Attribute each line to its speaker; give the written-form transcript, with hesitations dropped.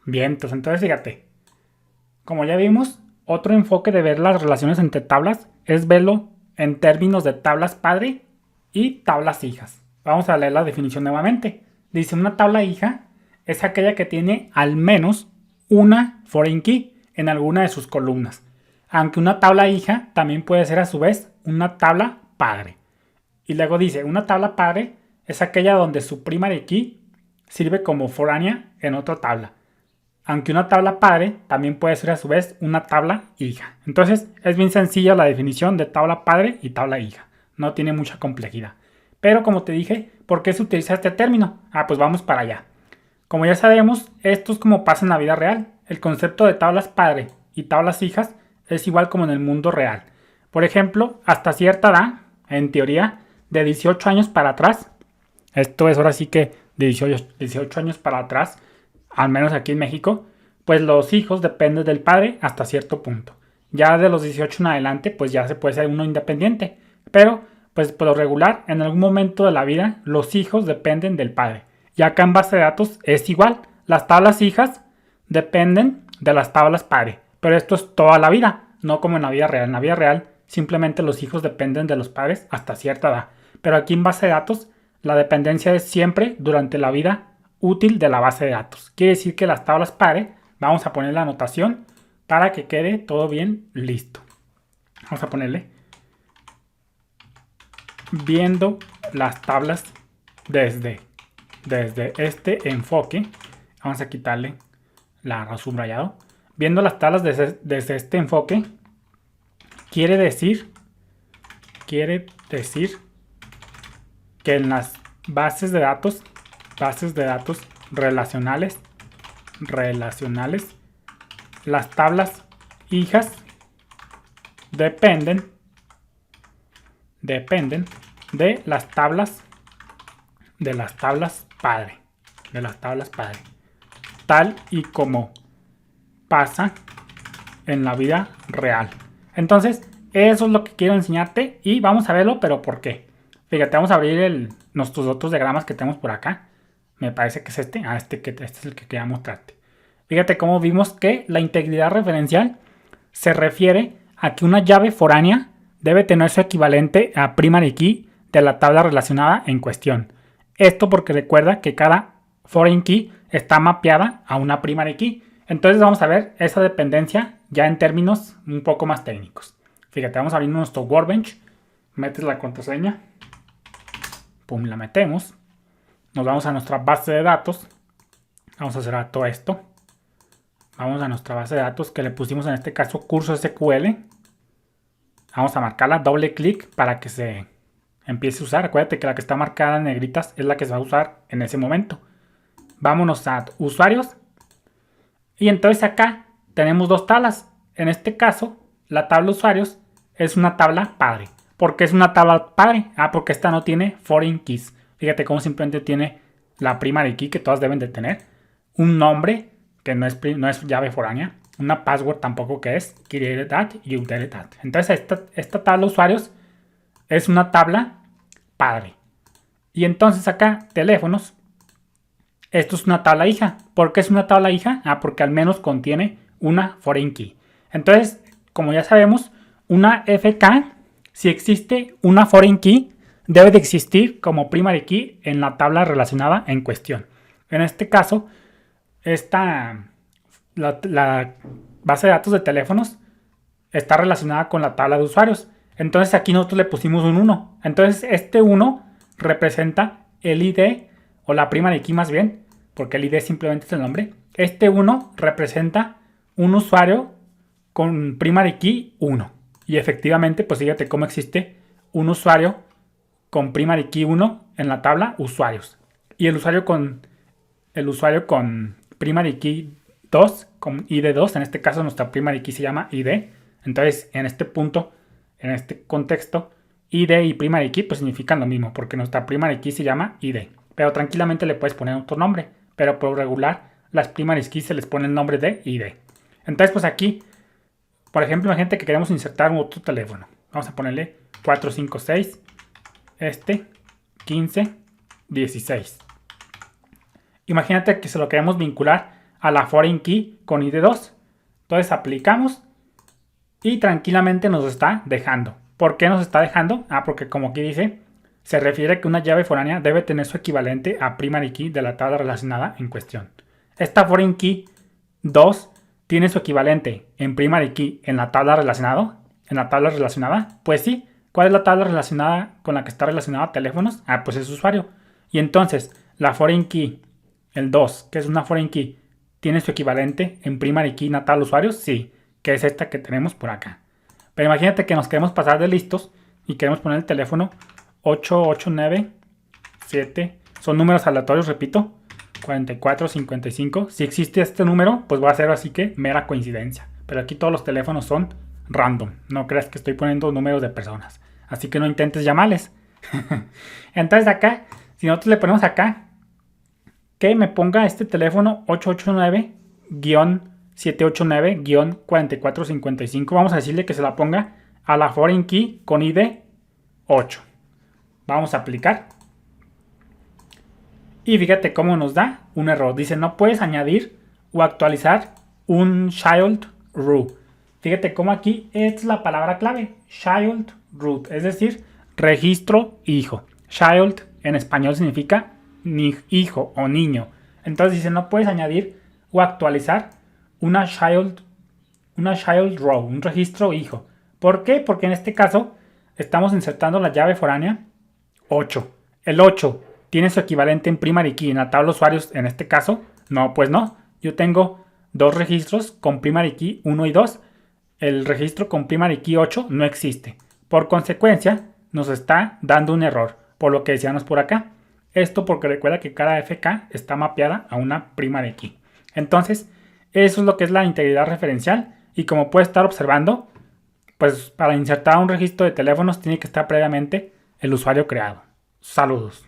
Speaker 1: Bien, entonces fíjate, como ya vimos, otro enfoque de ver las relaciones entre tablas es verlo en términos de tablas padre y tablas hijas. Vamos a leer la definición nuevamente. Dice, una tabla hija es aquella que tiene al menos una foreign key en alguna de sus columnas, aunque una tabla hija también puede ser a su vez una tabla padre. Y luego dice, una tabla padre es aquella donde su primary key sirve como foránea en otra tabla, aunque una tabla padre también puede ser a su vez una tabla hija. Entonces es bien sencilla la definición de tabla padre y tabla hija. No tiene mucha complejidad. Pero como te dije, ¿por qué se utiliza este término? Pues vamos para allá. Como ya sabemos, esto es como pasa en la vida real. El concepto de tablas padre y tablas hijas es igual como en el mundo real. Por ejemplo, hasta cierta edad, en teoría, de 18 años para atrás, esto es ahora sí que de 18 años para atrás, al menos aquí en México, pues los hijos dependen del padre hasta cierto punto. Ya de los 18 en adelante, pues ya se puede ser uno independiente. Pero, pues por lo regular, en algún momento de la vida, los hijos dependen del padre. Y acá en base de datos es igual. Las tablas hijas dependen de las tablas padre. Pero esto es toda la vida, no como en la vida real. En la vida real, simplemente los hijos dependen de los padres hasta cierta edad. Pero aquí en base de datos, la dependencia es siempre durante la vida útil de la base de datos. Quiere decir que las tablas padre, vamos a poner la anotación para que quede todo bien listo. Vamos a ponerle viendo las tablas desde este enfoque. Vamos a quitarle la subrayado. Viendo las tablas desde este enfoque, quiere decir que en las bases de datos relacionales, las tablas hijas dependen de las tablas padre, tal y como pasa en la vida real. Entonces, eso es lo que quiero enseñarte y vamos a verlo, pero ¿por qué? Fíjate, vamos a abrir nuestros otros diagramas que tenemos por acá. Me parece que es este. Este es el que quería mostrarte. Fíjate cómo vimos que la integridad referencial se refiere a que una llave foránea debe tener su equivalente a primary key de la tabla relacionada en cuestión. Esto porque recuerda que cada foreign key está mapeada a una primary key. Entonces vamos a ver esa dependencia ya en términos un poco más técnicos. Fíjate, vamos a abrir nuestro Workbench. Metes la contraseña. Pum, la metemos. Nos vamos a nuestra base de datos. Vamos a cerrar todo esto. Vamos a nuestra base de datos que le pusimos en este caso curso SQL. Vamos a marcarla, doble clic para que se empiece a usar. Acuérdate que la que está marcada en negritas es la que se va a usar en ese momento. Vámonos a usuarios. Y entonces acá tenemos dos tablas. En este caso, la tabla usuarios es una tabla padre. ¿Por qué es una tabla padre? Porque esta no tiene foreign keys. Fíjate cómo simplemente tiene la primary key que todas deben de tener. Un nombre que no es llave foránea. Una password tampoco que es created at y updated at. Entonces esta tabla usuarios es una tabla padre. Y entonces acá teléfonos. Esto es una tabla hija. ¿Por qué es una tabla hija? Porque al menos contiene una foreign key. Entonces, como ya sabemos, una FK, si existe una foreign key, debe de existir como primary key en la tabla relacionada en cuestión. En este caso, la base de datos de teléfonos está relacionada con la tabla de usuarios. Entonces aquí nosotros le pusimos un 1. Entonces este 1 representa el ID o la primary key más bien, porque el ID simplemente es el nombre. Este 1 representa un usuario con primary key 1. Y efectivamente, pues fíjate cómo existe un usuario con primary key 1 en la tabla usuarios. Y el usuario con primary key 2, con ID 2, en este caso nuestra primary key se llama ID. Entonces, en este punto, en este contexto, ID y primary key pues significan lo mismo, porque nuestra primary key se llama ID. Pero tranquilamente le puedes poner otro nombre, pero por regular las primary keys se les pone el nombre de ID. Entonces, pues aquí, por ejemplo, imagínate que queremos insertar un otro teléfono. Vamos a ponerle 456, 15, 16. Imagínate que se lo queremos vincular a la foreign key con ID 2. Entonces aplicamos y tranquilamente nos está dejando. ¿Por qué nos está dejando? Porque como aquí dice, se refiere a que una llave foránea debe tener su equivalente a primary key de la tabla relacionada en cuestión. Esta foreign key 2 tiene su equivalente en primary key en la tabla relacionada. Pues sí. ¿Cuál es la tabla relacionada con la que está relacionada a teléfonos? Pues es usuario. Y entonces, la foreign key, el 2, que es una foreign key, ¿tiene su equivalente en primary key en la tabla de usuarios? Sí, que es esta que tenemos por acá. Pero imagínate que nos queremos pasar de listos y queremos poner el teléfono 8897. Son números aleatorios, repito. 4455. Si existe este número, pues va a ser así que mera coincidencia. Pero aquí todos los teléfonos son random. No creas que estoy poniendo números de personas. Así que no intentes llamarles. Entonces acá, si nosotros le ponemos acá que me ponga este teléfono 889-789-4455, vamos a decirle que se la ponga a la foreign key con ID 8. Vamos a aplicar. Y fíjate cómo nos da un error. Dice, no puedes añadir o actualizar un child root. Fíjate cómo aquí es la palabra clave. Child root. Es decir, registro hijo. Child en español significa hijo o niño. Entonces dice, no puedes añadir o actualizar una child row, un registro hijo. ¿Por qué? Porque en este caso estamos insertando la llave foránea 8. El 8 tiene su equivalente en primary key en la tabla de usuarios en este caso. No, pues no. Yo tengo dos registros con primary key 1 y 2. El registro con primary key 8 no existe. Por consecuencia, nos está dando un error, por lo que decíamos por acá. Esto porque recuerda que cada FK está mapeada a una primary key. Entonces, eso es lo que es la integridad referencial. Y como puedes estar observando, pues para insertar un registro de teléfonos tiene que estar previamente el usuario creado. Saludos.